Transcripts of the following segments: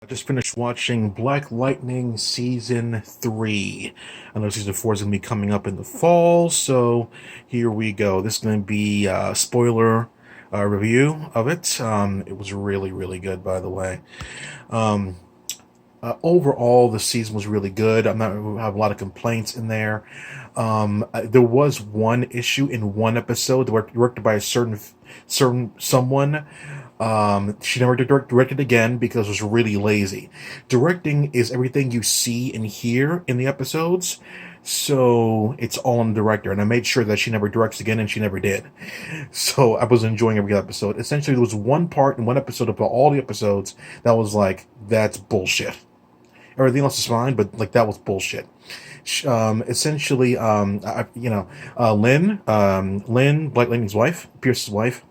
Just finished watching Black Lightning Season 3. I know Season 4 is going to be coming up in the fall, so here we go. This is going to be a spoiler review of it. It was really, really good, by the way. Um, Overall, the season was really good. I'm not I have a lot of complaints in there. There was one issue in one episode directed by a certain someone. She never directed again because it was really lazy. Directing is everything you see and hear in the episodes, so it's all on the director. And I made sure that she never directs again, and she never did. So I was enjoying every episode. Essentially, there was one part in one episode of all the episodes that was like, that's bullshit. Everything else is fine, but like that was bullshit. Essentially, Lynn, Black Lightning's wife, Pierce's wife,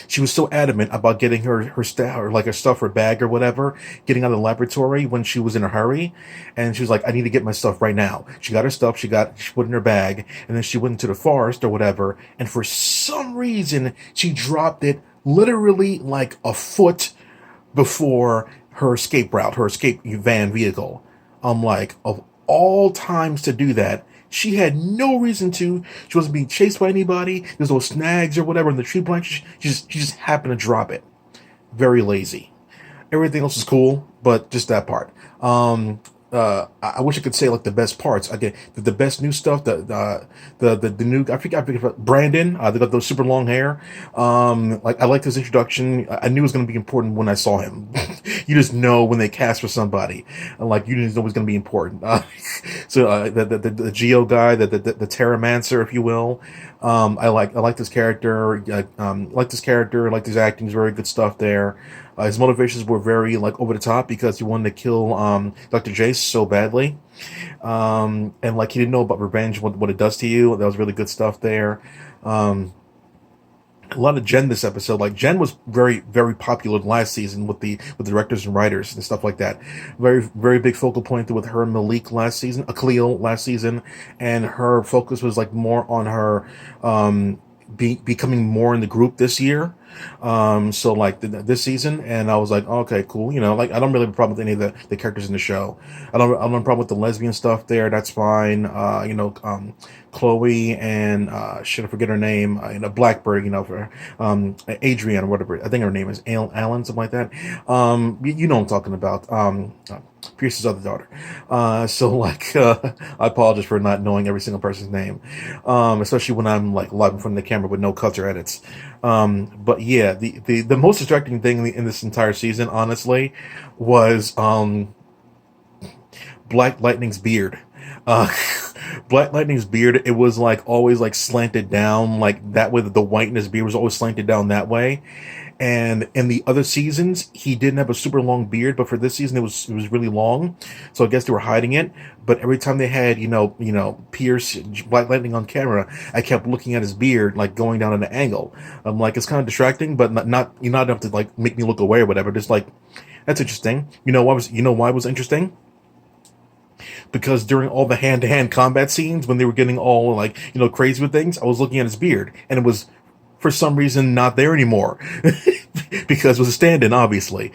she was so adamant about getting her stuff, or like her stuff, her bag or whatever, getting out of the laboratory when she was in a hurry, and she was like, "I need to get my stuff right now." She got her stuff, she put it in her bag, and then she went into the forest or whatever, and for some reason she dropped it literally like a foot before her escape route, her escape van vehicle. I'm like, of all times to do that, she had no reason to. She wasn't being chased by anybody. There's no snags or whatever in the tree branches. She just happened to drop it. Very lazy. Everything else is cool, but just that part. I wish I could say like the best parts. Okay, the best new stuff. The new. I forget about Brandon. They got those super long hair. Like I liked his introduction. I knew it was going to be important when I saw him. You just know when they cast for somebody, like you just know it's going to be important. The Geo guy, the Terramancer, if you will. I like this character. Like this character. Like his acting is very good stuff there. His motivations were very like over the top because he wanted to kill Dr. Jace so badly, and like he didn't know about revenge, what it does to you. That was really good stuff there. Um, a lot of Jen this episode. Like Jen was very very popular last season with the directors and writers and stuff like that. Very very big focal point with her and Malik last season, Khalil last season, and her focus was like more on her becoming more in the group this year. So like this season, and I was like, okay, cool. Like I don't really have a problem with any of the characters in the show. I don't have a problem with the lesbian stuff there. That's fine. Chloe and should I forget her name? Blackbird. For Adrienne or whatever. I think her name is Alan, something like that. You know what I'm talking about. Pierce's other daughter. So like, I apologize for not knowing every single person's name, especially when I'm like live in front of the camera with no cuts or edits. But yeah, the most distracting thing in this entire season, honestly, was Black Lightning's beard. Uh, Black Lightning's beard, it was like always like slanted down like that way. The white in his beard was always slanted down that way. And in the other seasons, he didn't have a super long beard, but for this season, it was really long. So I guess they were hiding it. But every time they had Pierce Black Lightning on camera, I kept looking at his beard like going down at an angle. I'm like, it's kind of distracting, but not you not enough to like make me look away or whatever. Just like that's interesting. Why it was interesting? Because during all the hand-to-hand combat scenes when they were getting all like crazy with things, I was looking at his beard and it was for some reason not there anymore. Because it was a stand-in, obviously.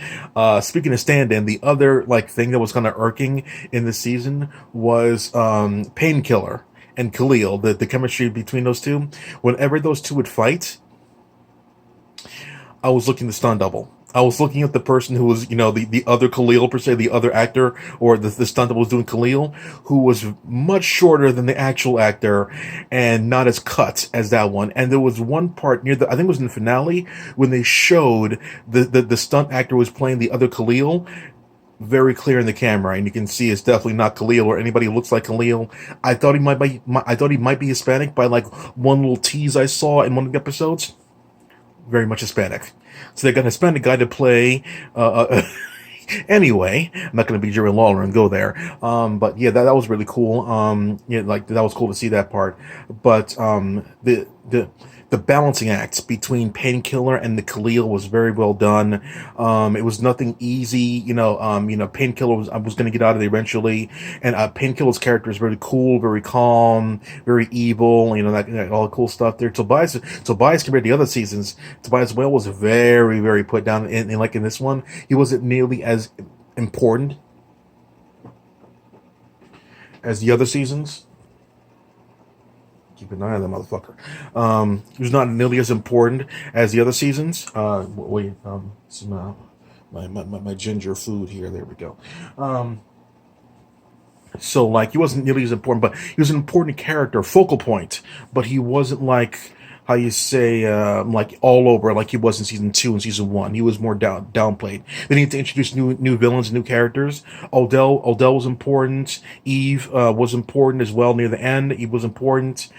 Speaking of stand-in, the other like thing that was kind of irking in the season was Painkiller and Khalil, the chemistry between those two. Whenever those two would fight, I was looking to stunt double. I was looking at the person who was, the other Khalil, per se, the other actor, or the stunt double was doing Khalil, who was much shorter than the actual actor and not as cut as that one. And there was one part I think it was in the finale, when they showed the stunt actor was playing the other Khalil, very clear in the camera, and you can see it's definitely not Khalil or anybody who looks like Khalil. I thought he might be Hispanic by like one little tease I saw in one of the episodes. Very much Hispanic. So they got a Hispanic guy to play. Anyway, I'm not going to be Jerry Lawler and go there. But yeah, that was really cool. Like that was cool to see that part. But the the balancing act between Painkiller and the Khalil was very well done. It was nothing easy, Painkiller was going to get out of there eventually, and Painkiller's character is very cool, very calm, very evil, that all the cool stuff there. Tobias compared to the other seasons, Tobias Whale was very, very put down, and like in this one, he wasn't nearly as important as the other seasons. Keep an eye on that motherfucker. He was not nearly as important as the other seasons. Some my ginger food here. There we go. So like he wasn't nearly as important, but he was an important character, focal point. But he wasn't like how you say like all over like he was in season 2 and season 1. He was more downplayed. They need to introduce new villains and new characters. Odell was important. Eve was important as well near the end. Eve was important.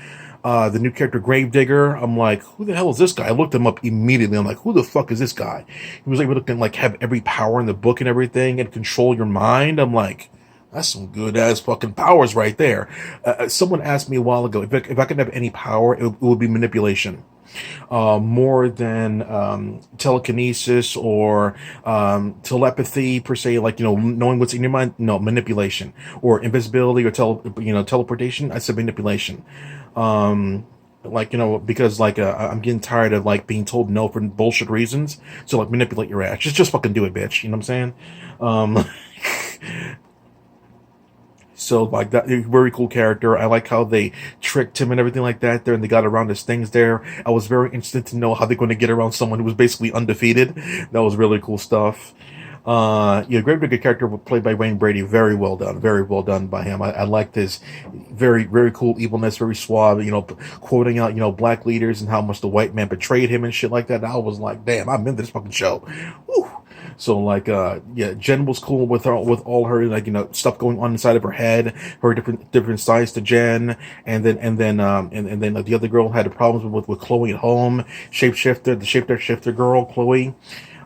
The new character Gravedigger, I'm like, who the hell is this guy? I looked him up immediately. I'm like, who the fuck is this guy? He was able to like have every power in the book and everything and control your mind. I'm like, that's some good ass fucking powers right there. Someone asked me a while ago if I could have any power, it would be manipulation. More than telekinesis or telepathy per se, like knowing what's in your mind. No, manipulation or invisibility or teleportation. I said manipulation. Because I'm getting tired of like being told no for bullshit reasons. So like manipulate your ass. Just fucking do it, bitch. You know what I'm saying? So like that very cool character. I like how they tricked him and everything like that there, and they got around his things there. I was very interested to know how they're going to get around someone who was basically undefeated. That was really cool stuff. Gravedigger character played by Wayne Brady, very well done by him. I liked his very, very cool evilness, very suave, quoting out, black leaders and how much the white man betrayed him and shit like that. And I was like, damn, I'm into this fucking show. Woo. So like, Jen was cool with all her stuff going on inside of her head, her different sides to Jen, and then the other girl had problems with Chloe at home, the shapeshifter girl, Chloe.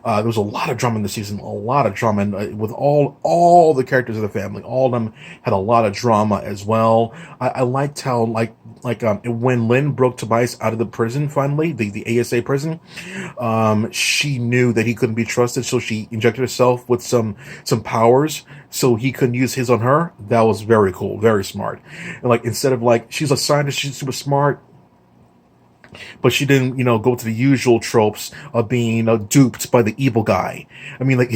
There was a lot of drama in the season, a lot of drama, and with all the characters of the family, all of them had a lot of drama as well. I liked how when Lynn broke Tobias out of the prison finally, the ASA prison, she knew that he couldn't be trusted, so she injected herself with some powers so he couldn't use his on her. That was very cool, very smart. And like instead of like she's a scientist, she's super smart, but she didn't, go to the usual tropes of being, duped by the evil guy. I mean, like,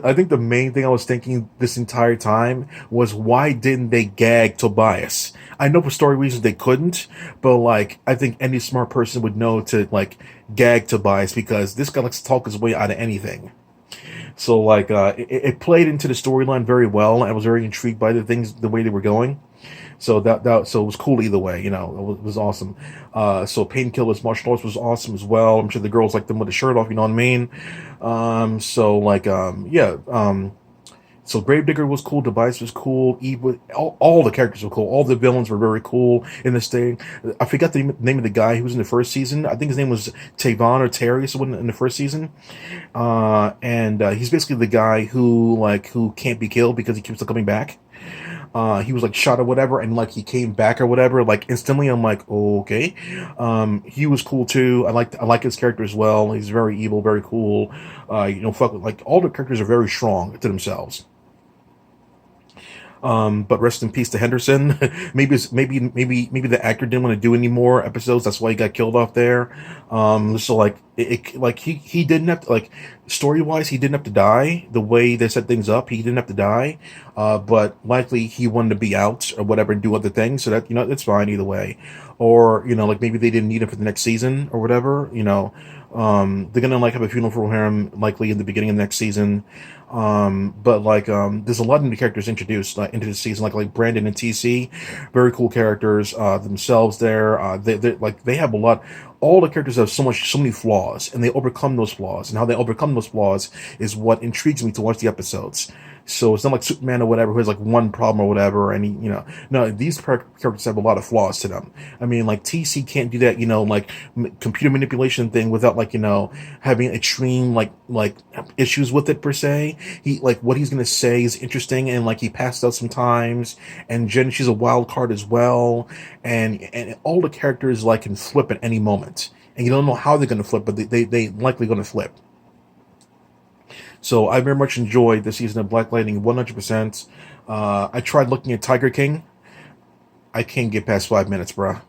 I think the main thing I was thinking this entire time was why didn't they gag Tobias? I know for story reasons they couldn't, but like, I think any smart person would know to like gag Tobias because this guy likes to talk his way out of anything. So like, it played into the storyline very well. I was very intrigued by the way they were going. So so it was cool either way, it was awesome. So Painkiller's martial arts was awesome as well. I'm sure the girls liked them with the shirt off, you know what I mean? So Gravedigger was cool, Tobias was cool, Eve all the characters were cool, all the villains were very cool in this thing. I forgot the name of the guy who was in the first season. I think his name was Tavon or Terry, someone in the first season. And he's basically the guy who can't be killed because he keeps on coming back. He was like shot or whatever, and like he came back or whatever, like instantly. I'm like, okay. He was cool too. I like his character as well. He's very evil, very cool. Like all the characters are very strong to themselves. But rest in peace to Henderson. maybe the actor didn't want to do any more episodes. That's why he got killed off there. So like he didn't have to, like, story wise, he didn't have to die the way they set things up. He didn't have to die. But likely he wanted to be out or whatever and do other things. So that, it's fine either way. Or, like maybe they didn't need him for the next season or whatever, they're gonna like have a funeral for him likely in the beginning of the next season. But like there's a lot of new characters introduced into the season, like Brandon and TC, very cool characters themselves there. They have a lot. All the characters have so many flaws, and they overcome those flaws. And how they overcome those flaws is what intrigues me to watch the episodes. So it's not like Superman or whatever who has like one problem or whatever, and no, these characters have a lot of flaws to them. I mean, like TC can't do that, like computer manipulation thing without like having extreme like issues with it per se. He like what he's gonna say is interesting, and like he passed out sometimes. And Jen, she's a wild card as well, and all the characters like can flip at any moment. yet, and you don't know how they're going to flip, but they likely going to flip. So I very much enjoyed the season of Black Lightning 100%. I tried looking at Tiger King. I can't get past 5 minutes, bruh.